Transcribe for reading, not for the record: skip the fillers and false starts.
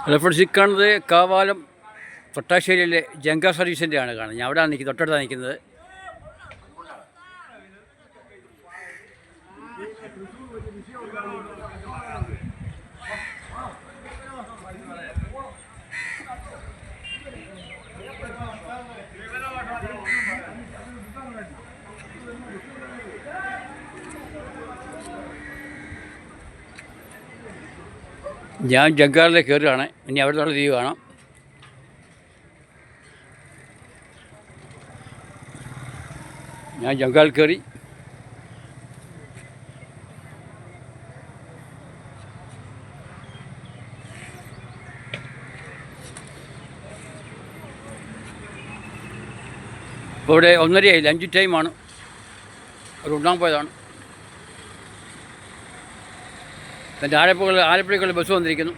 Hello friends, ഈ കാണുന്നത് കാവാലം തൊട്ടാശ്ശേരിയിലെ ജങ്ക സർവീസിൻ്റെ ആണ് കാണുന്നത്. ഞാൻ അവിടെയാണ് നിൽക്കുന്നത്, തൊട്ടടുത്താണ് നിൽക്കുന്നത്. ഞാൻ ജങ്കാറിലേക്ക് കയറുകയാണ്. ഇനി അവിടെ നിന്നുള്ള വ്യൂ കാണാം. ഞാൻ ജങ്കാറിൽ കയറി. ഇപ്പോൾ ഇവിടെ 1:30 ലഞ്ച് ടൈമാണ്. ഒരു ഉണ്ണാൻ പോയതാണ്. എൻ്റെ ആലപ്പുഴയ്ക്കുള്ള ബസ് വന്നിരിക്കുന്നു.